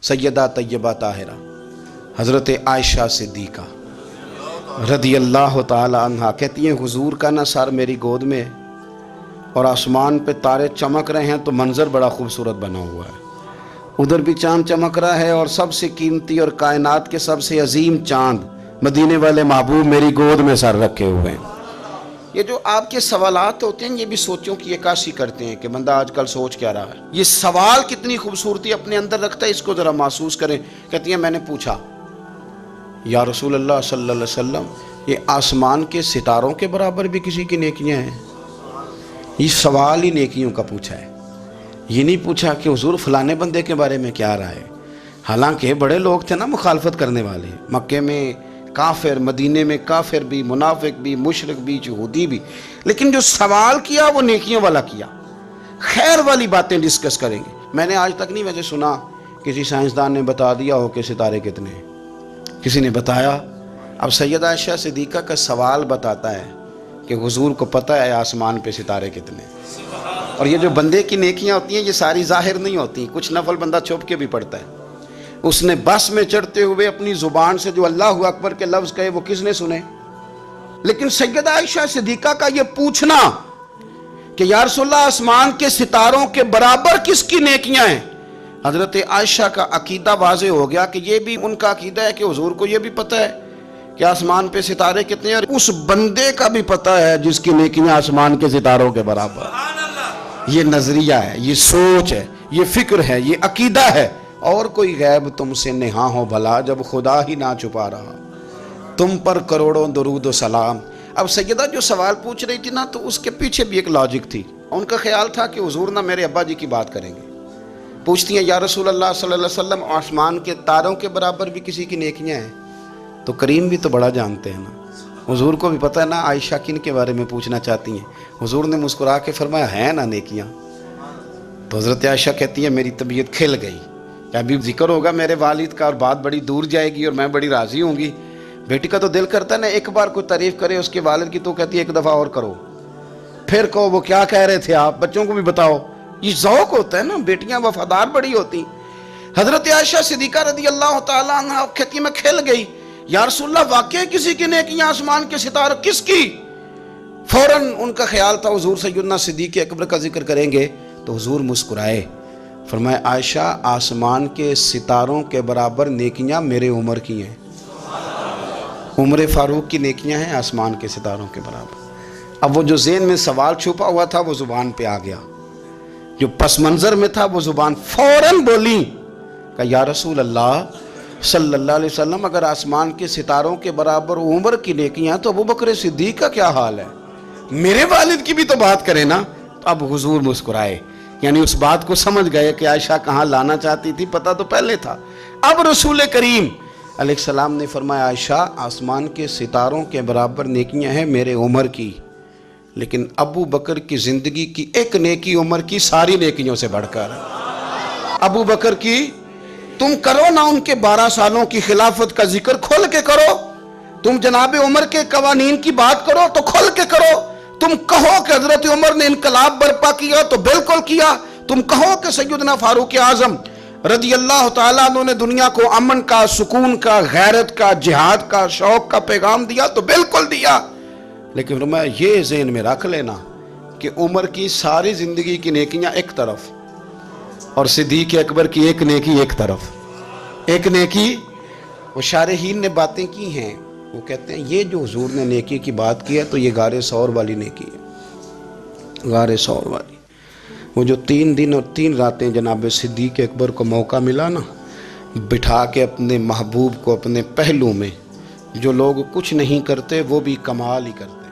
सैयदा तैयबा ताहिरा हज़रत आयशा सिद्दीक़ा रदी अल्लाह ताला अन्हा कहती हैं, हुजूर का ना सर मेरी गोद में है और आसमान पे तारे चमक रहे हैं तो मंज़र बड़ा खूबसूरत बना हुआ है। उधर भी चाँद चमक रहा है और सबसे कीमती और कायनात के सबसे अजीम चाँद मदीने वाले महबूब मेरी गोद में सर रखे हुए हैं। ये जो आपके सवालात होते हैं ये भी सोचों की अक्कासी करते हैं कि बंदा आजकल सोच क्या रहा है। ये सवाल कितनी खूबसूरती अपने अंदर रखता है, इसको ज़रा महसूस करें। कहती हैं, मैंने पूछा या रसूल अल्लाह सल्लल्लाहु अलैहि वसल्लम, ये आसमान के सितारों के बराबर भी किसी की नेकियां हैं? ये सवाल ही नेकियों का पूछा है। ये नहीं पूछा कि हुजूर फलाने बंदे के बारे में क्या राय है। हालांकि बड़े लोग थे ना मुखालफत करने वाले, मक्के में काफिर, मदीने में काफिर भी, मुनाफिक भी, मुशरिक भी, यहूदी भी, लेकिन जो सवाल किया वो नेकियों वाला किया। खैर वाली बातें डिस्कस करेंगे। मैंने आज तक नहीं वैसे सुना किसी साइंसदान ने बता दिया हो कि सितारे कितने हैं, किसी ने बताया। अब सैयदा आयशा सिद्दीक़ा का सवाल बताता है कि हुजूर को पता है आसमान पे सितारे कितने। और ये जो बंदे की नेकियां होती हैं ये सारी ज़ाहिर नहीं होती, कुछ नफल बंदा छुप के भी पढ़ता है। उसने बस में चढ़ते हुए अपनी ज़ुबान से जो अल्लाहु अकबर के लफ्ज़ कहे वो किसने सुने? लेकिन सैयदा आयशा सिद्दीक़ा का ये पूछना कि या रसूलल्लाह आसमान के सितारों के बराबर किसकी नेकियां हैं, हज़रत आयशा का अकीदा वाज़े हो गया कि ये भी उनका अकीदा है कि हुजूर को ये भी पता है कि आसमान पे सितारे कितने हैं, और उस बंदे का भी पता है जिसकी नेकियां आसमान के सितारों के बराबर। ये नजरिया है, ये सोच है, ये फिक्र है, ये अकीदा है। और कोई गैब तुमसे नेहा हो भला जब खुदा ही ना छुपा रहा, तुम पर करोड़ों दरूद व सलाम। अब सैयदा जो सवाल पूछ रही थी ना, तो उसके पीछे भी एक लॉजिक थी। उनका ख्याल था कि हुजूर ना मेरे अब्बा जी की बात करेंगे। पूछती हैं, या रसूल अल्लाह सल्लल्लाहु अलैहि वसल्लम आसमान के तारों के बराबर भी किसी की नेकियां हैं? तो करीम भी तो बड़ा जानते हैं ना, हुजूर को भी पता है ना आयशा किन के बारे में पूछना चाहती हैं। हुजूर ने मुस्कुरा के फरमाया, है ना नेकियां? तो हज़रत आयशा कहती है, मेरी तबीयत खिल गई, अभी जिक्र होगा मेरे वालिद का और बात बड़ी दूर जाएगी और मैं बड़ी राज़ी होंगी। बेटी का तो दिल करता है ना एक बार कोई तारीफ़ करे उसके वालिद की, तो कहती है एक दफ़ा और करो, फिर कहो वो क्या कह रहे थे आप, बच्चों को भी बताओ। ये ज़ौक़ होता है ना, बेटियां वफादार बड़ी होती। हज़रत आयशा सिद्दीक़ा रज़ी अल्लाह तआला अन्हा कहती मैं खिल गई, या रसूलल्लाह वाकई किसी की नेकियां आसमान के सितारे किसकी? फौरन उनका ख्याल था हुजूर सैयदना सिद्दीक़ अकबर का जिक्र करेंगे, तो हुजूर मुस्कुराए, फरमाया आयशा आसमान के सितारों के बराबर नेकियां मेरे उमर की हैं। उमर फारूक की नेकियां हैं आसमान के सितारों के बराबर। अब वो जो ज़हन में सवाल छुपा हुआ था वो ज़ुबान पे आ गया, जो पस मंज़र में था वो ज़ुबान फौरन बोली कि या रसूल अल्लाह सल्लल्लाहु अलैहि वसल्लम, अगर आसमान के सितारों के बराबर उमर की नेकियां तो अबू बकर सिद्दीक़ का क्या हाल है? मेरे वालिद की भी तो बात करें ना। तो अब हुजूर मुस्कुराए, यानी उस बात को समझ गए कि आयशा कहाँ लाना चाहती थी, पता तो पहले था। अब रसूल करीम अलैहिस्सलाम ने फरमाया, आयशा आसमान के सितारों के बराबर नेकियां हैं मेरे उमर की, लेकिन अबू बकर की ज़िंदगी की एक नेकी उमर की सारी नेकियों से बढ़कर। अबू बकर की तुम करो ना उनके 12 सालों की खिलाफत का जिक्र, खोल के करो। तुम जनाब उमर के कवानीन की बात करो तो खोल के करो। तुम कहो कि हजरत उमर ने इनकलाब बर्पा किया तो बिल्कुल किया। तुम कहो कि सैयदना फारूक आजम रज़ी अल्लाह तआला अन्हु ने दुनिया को अमन का, सुकून का, गैरत का, जिहाद का, शौक का पैगाम दिया तो बिल्कुल दिया। लेकिन फरमाया ये ज़हन में रख लेना कि उमर की सारी ज़िंदगी की नेकियां एक तरफ और सिद्दीक़ अकबर की एक नेकी एक तरफ। एक नेकी वो शारहीन ने बातें की हैं, वो कहते हैं ये जो हुजूर ने नेकी की बात की है तो ये गारे सौर वाली नेकी है, गारे सौर वाली। वो जो 3 दिन और 3 रातें जनाब सिद्दीक़ अकबर को मौका मिला ना, बिठा के अपने महबूब को अपने पहलू में, जो लोग कुछ नहीं करते वो भी कमाल ही करते।